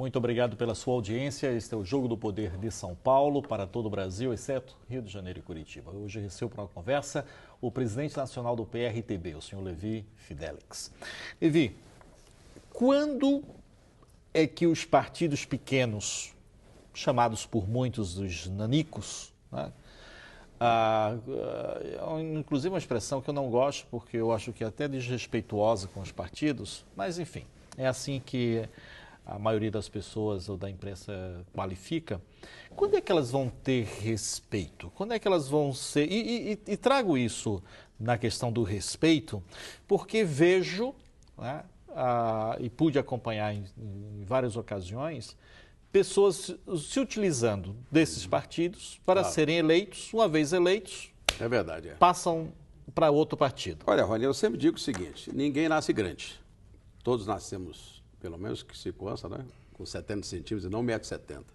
Muito obrigado pela sua audiência. Este é o Jogo do Poder de São Paulo para todo o Brasil, exceto Rio de Janeiro e Curitiba. Hoje recebo para uma conversa o presidente nacional do PRTB, o senhor Levi Fidelix. Levi, quando é que os partidos pequenos, chamados por muitos dos nanicos, né? Inclusive uma expressão que eu não gosto, porque eu acho que é até desrespeituosa com os partidos, mas enfim, é assim que a maioria das pessoas ou da imprensa qualifica. Quando é que elas vão ter respeito? Quando é que elas vão ser... E trago isso na questão do respeito, porque vejo, né, e pude acompanhar em várias ocasiões, pessoas se utilizando desses partidos para serem eleitos. Uma vez eleitos, é verdade, passam para outro partido. Olha, Rony, eu sempre digo o seguinte, ninguém nasce grande. Todos nascemos, pelo menos que se consta, né, com 70 centímetros e não 1,70 m.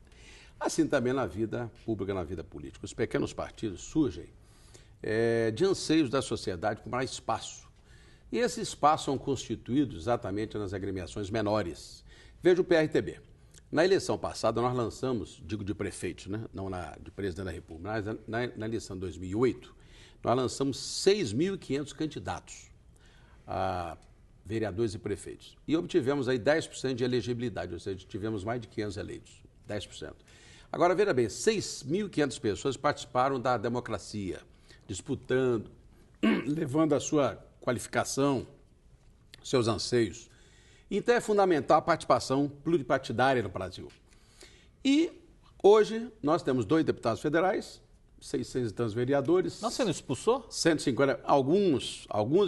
Assim também na vida pública, na vida política. Os pequenos partidos surgem de anseios da sociedade por mais espaço. E esses espaços são constituídos exatamente nas agremiações menores. Veja o PRTB. Na eleição passada, nós lançamos, digo de prefeitos, né? Não de presidente da República, mas na eleição de 2008, nós lançamos 6.500 candidatos a vereadores e prefeitos. E obtivemos aí 10% de elegibilidade, ou seja, tivemos mais de 500 eleitos, 10%. Agora, veja bem, 6.500 pessoas participaram da democracia, disputando, levando a sua qualificação, seus anseios. Então é fundamental a participação pluripartidária no Brasil. E hoje nós temos 2 deputados federais, 600 e tantos vereadores. Você não expulsou? 150. Alguns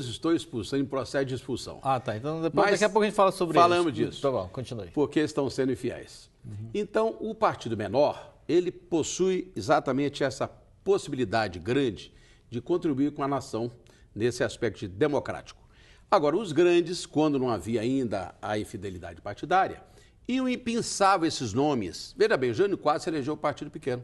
estou expulsando em processo de expulsão. Ah, tá. Então daqui a pouco a gente fala sobre isso. Falamos disso. Tá bom, continue. Porque estão sendo infiéis. Então, o partido menor, ele possui exatamente essa possibilidade grande de contribuir com a nação nesse aspecto democrático. Agora, os grandes, quando não havia ainda a infidelidade partidária, iam e pensavam esses nomes. Veja bem, Jânio Quadros se elegeu o partido pequeno,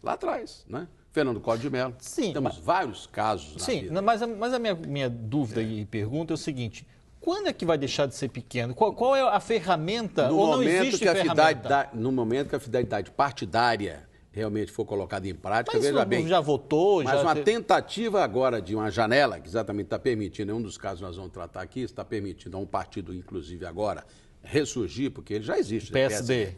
lá atrás, né? Fernando Collor de Mello. Sim. Temos vários casos na vida. Sim, mas a minha dúvida e pergunta é o seguinte: quando é que vai deixar de ser pequeno? Qual é a ferramenta? Ou não existe ferramenta? No momento que a fidelidade partidária realmente for colocada em prática, Mas veja bem. Já votou? Mas uma tentativa agora de uma janela, que exatamente está permitindo, em um dos casos nós vamos tratar aqui, está permitindo a um partido, inclusive agora, ressurgir, porque ele já existe. PSD.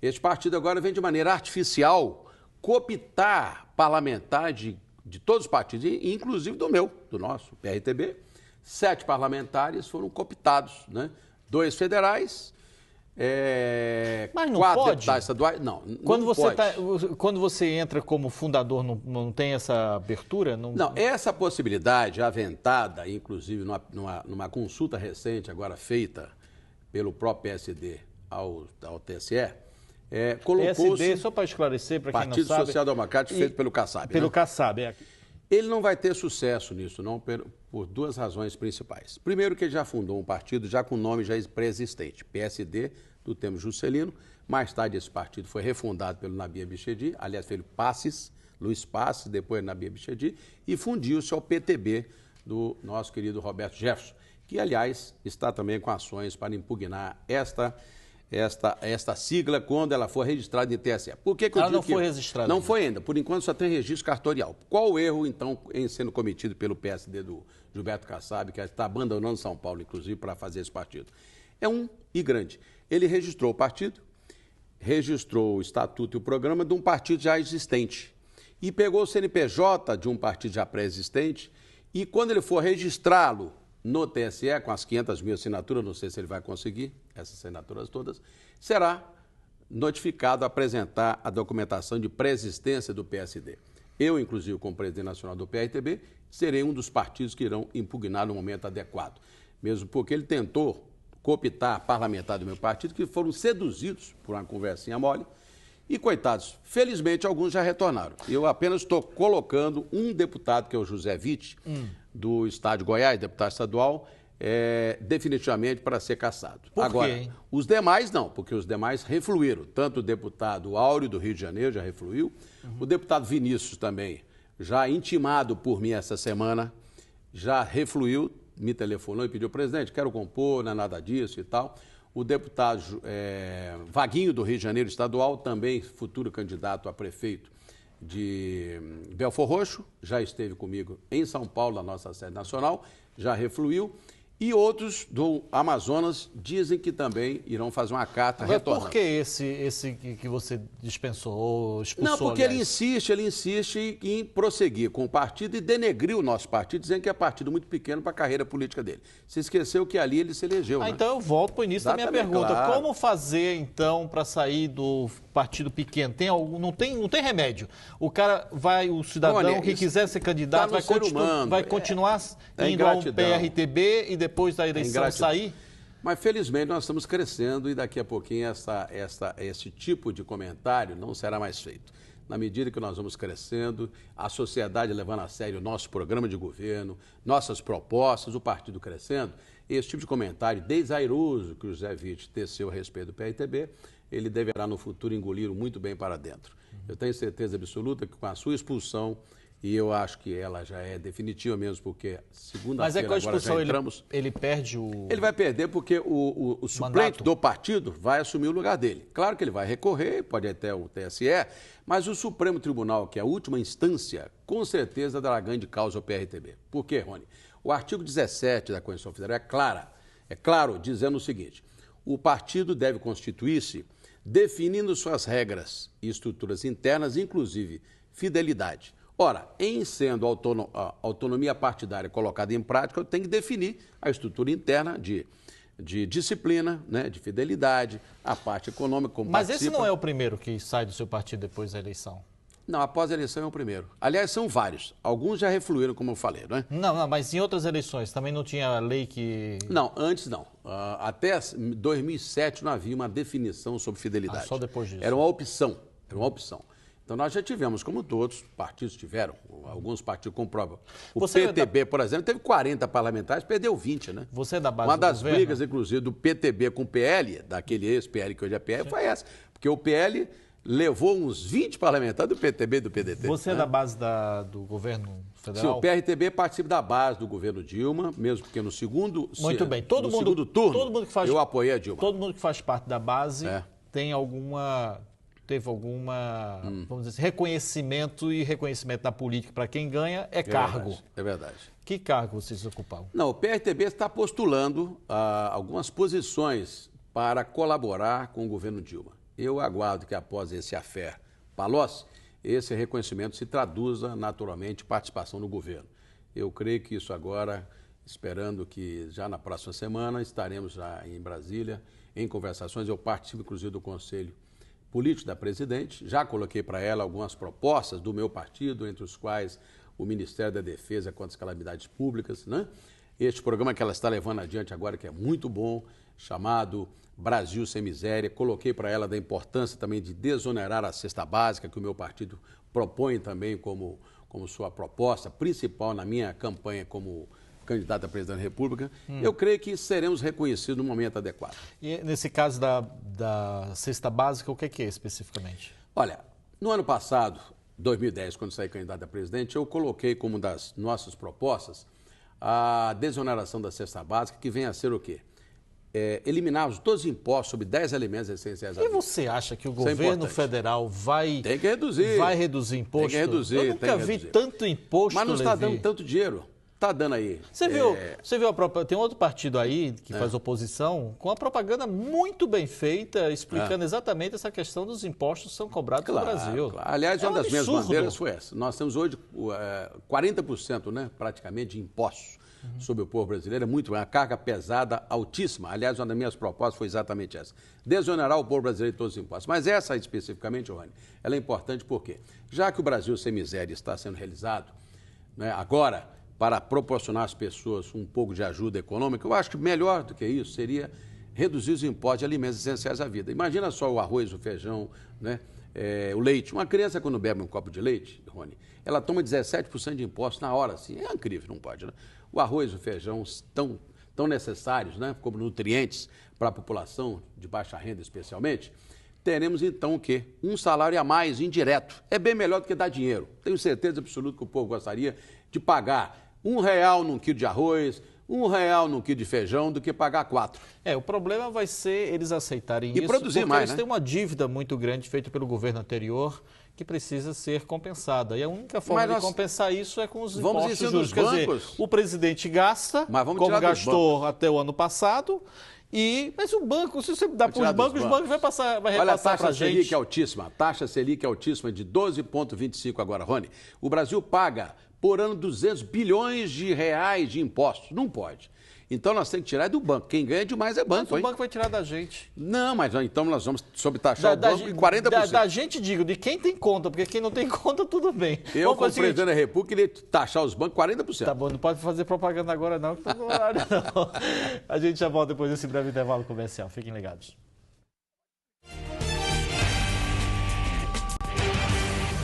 Este partido agora vem de maneira artificial cooptar parlamentar de todos os partidos, inclusive do nosso, PRTB. 7 parlamentares foram cooptados, né? 2 federais. Mas não 4 pode? deputados estaduais, não pode. Quando você entra como fundador, não tem essa abertura? Não, essa possibilidade aventada, inclusive numa consulta recente, agora feita pelo próprio PSD ao TSE, colocou-se... PSD, só para esclarecer, para quem não sabe... Partido Social Democrático feito pelo Kassab. Pelo né? Kassab, Ele não vai ter sucesso nisso, não, por 2 razões principais. Primeiro, que ele já fundou um partido já com nome já pré-existente, PSD, do tempo Juscelino. Mais tarde, esse partido foi refundado pelo Nabi Abichedi, aliás, pelo Luiz Passes, depois Nabi Abichedi, e fundiu-se ao PTB do nosso querido Roberto Jefferson, que, aliás, está também com ações para impugnar esta sigla quando ela for registrada em TSE. Por que eu ela digo não foi registrada? Não foi ainda. Por enquanto só tem registro cartorial. Qual o erro, então, em sendo cometido pelo PSD do Gilberto Kassab, que está abandonando São Paulo, inclusive, para fazer esse partido? É um e grande. Ele registrou o partido, registrou o estatuto e o programa de um partido já existente e pegou o CNPJ de um partido já pré-existente e quando ele for registrá-lo no TSE, com as 500 mil assinaturas, não sei se ele vai conseguir, essas assinaturas todas, será notificado a apresentar a documentação de pré-existência do PSD. Eu, inclusive, como presidente nacional do PRTB, serei um dos partidos que irão impugnar no momento adequado. Mesmo porque ele tentou cooptar parlamentar do meu partido, que foram seduzidos por uma conversinha mole, e, coitados, felizmente, alguns já retornaram. Eu apenas estou colocando um deputado, que é o José Witt, do Estado de Goiás, deputado estadual, definitivamente para ser cassado. Por Agora, quê? Os demais não, porque os demais refluíram. Tanto o deputado Áureo, do Rio de Janeiro, já refluiu. O deputado Vinícius também, já intimado por mim essa semana, já refluiu, me telefonou e pediu, presidente, quero compor, não é nada disso e tal. O deputado Vaguinho, do Rio de Janeiro estadual, também futuro candidato a prefeito de Belfor Roxo, já esteve comigo em São Paulo, na nossa sede nacional, já refluiu. E outros do Amazonas dizem que também irão fazer uma carta retornando. Por que esse que você dispensou ou expulsou? Não, porque aliás? ele insiste em prosseguir com o partido e denegrir o nosso partido, dizendo que é partido muito pequeno para a carreira política dele. Se esqueceu que ali ele se elegeu, né? Então eu volto para o início da minha pergunta. Claro. Como fazer, então, para sair do partido pequeno? Não tem remédio. O cara o cidadão que quiser ser candidato vai continuar indo ao PRTB e depois da eleição sair? Mas felizmente nós estamos crescendo e daqui a pouquinho esse tipo de comentário não será mais feito. Na medida que nós vamos crescendo, a sociedade levando a sério o nosso programa de governo, nossas propostas, o partido crescendo, esse tipo de comentário desairoso que o José Witt teceu a respeito do PRTB, ele deverá no futuro engolir muito bem para dentro. Eu tenho certeza absoluta que com a sua expulsão, e eu acho que ela já é definitiva mesmo, porque segunda-feira agora já entramos... ele perde o... Ele vai perder porque o suplente do partido vai assumir o lugar dele. Claro que ele vai recorrer, pode ir até o TSE, mas o Supremo Tribunal, que é a última instância, com certeza dará ganho de causa ao PRTB. Por quê, Rony? O artigo 17 da Constituição Federal é claro, dizendo o seguinte: o partido deve constituir-se definindo suas regras e estruturas internas, inclusive fidelidade. Ora, em sendo a autonomia partidária colocada em prática, eu tenho que definir a estrutura interna de disciplina, né, de fidelidade, a parte econômica, como Mas participa. esse não é o primeiro que sai do seu partido depois da eleição? Não, após a eleição é o primeiro. Aliás, são vários. Alguns já refluíram, como eu falei, não é? Não, mas em outras eleições também não tinha lei que... Não, antes não. Até 2007 não havia uma definição sobre fidelidade. Só depois disso. Era uma opção. Então, nós já tivemos, como todos os partidos tiveram, alguns partidos comprovam. O PTB, por exemplo, teve 40 parlamentares, perdeu 20, né? Você é da base Uma das do governo? brigas, inclusive, do PTB com o PL, daquele ex-PL que hoje é PL, foi essa. Porque o PL levou uns 20 parlamentares do PTB e do PDT. Você é da base do governo federal? Sim, o PRTB participa da base do governo Dilma, mesmo porque no segundo Muito bem. segundo turno, eu apoiei a Dilma. Todo mundo que faz parte da base teve alguma, vamos dizer assim, reconhecimento na política. Para quem ganha, é cargo. É verdade. Que cargo vocês ocupavam? Não, o PRTB está postulando algumas posições para colaborar com o governo Dilma. Eu aguardo que após esse affair Palocci, esse reconhecimento se traduza naturalmente em participação no governo. Eu creio que isso agora, esperando que já na próxima semana estaremos já em Brasília em conversações. Eu participo inclusive do Conselho Político da Presidente, já coloquei para ela algumas propostas do meu partido, entre os quais o Ministério da Defesa contra as Calamidades Públicas, né? Este programa que ela está levando adiante agora, que é muito bom, chamado Brasil Sem Miséria. Coloquei para ela da importância também de desonerar a cesta básica, que o meu partido propõe também como sua proposta principal na minha campanha como candidato a presidente da República. Eu creio que seremos reconhecidos no momento adequado. E nesse caso da cesta básica, o que é especificamente? Olha, no ano passado, 2010, quando saí candidato a presidente, eu coloquei como das nossas propostas a desoneração da cesta básica, que vem a ser o quê? Eliminarmos todos os impostos sobre 10 alimentos essenciais à vida. E você acha que o governo federal vai reduzir imposto? Tem que reduzir. Eu nunca vi tanto imposto. Mas não está dando tanto dinheiro. Está dando aí. Você viu tem outro partido aí que faz oposição com a propaganda muito bem feita, explicando exatamente essa questão dos impostos que são cobrados no Brasil. Claro. Aliás, uma das minhas bandeiras foi essa. Nós temos hoje 40%, né, praticamente, de impostos sobre o povo brasileiro. É uma carga pesada, altíssima. Aliás, uma das minhas propostas foi exatamente essa. Desonerar o povo brasileiro de todos os impostos. Mas essa especificamente, Rony, ela é importante porque, já que o Brasil Sem Miséria está sendo realizado, né, agora, para proporcionar às pessoas um pouco de ajuda econômica, eu acho que melhor do que isso seria reduzir os impostos de alimentos essenciais à vida. Imagina só o arroz, o feijão, né, o leite. Uma criança, quando bebe um copo de leite, Rony, ela toma 17% de imposto na hora, assim. É incrível, não pode, né? O arroz e o feijão tão necessários, né, como nutrientes para a população de baixa renda especialmente, teremos então o quê? Um salário a mais indireto. É bem melhor do que dar dinheiro. Tenho certeza absoluta que o povo gostaria de pagar R$ 1 num quilo de arroz, R$ 1 num quilo de feijão, do que pagar 4. O problema vai ser eles aceitarem E isso, produzir porque mais, eles né? têm uma dívida muito grande feita pelo governo anterior que precisa ser compensada. E a única forma de compensar isso é com os impostos justos. Quer dizer, o presidente gasta, como gastou até o ano passado, mas o banco, se você dá para os bancos vai repassar para a gente. Olha, a taxa Selic é altíssima. A taxa Selic é altíssima, de 12,25 agora, Rony. O Brasil paga por ano 200 bilhões de reais de impostos. Não pode. Então nós temos que tirar do banco. Quem ganha demais é banco. Mas o banco vai tirar da gente. Não, mas então nós vamos sobretaxar o banco em 40%. Da gente, digo, de quem tem conta, porque quem não tem conta, tudo bem. Eu, como presidente da República, queria taxar os bancos 40%. Tá bom, não pode fazer propaganda agora não, que tá no horário não. A gente já volta depois desse breve intervalo comercial. Fiquem ligados.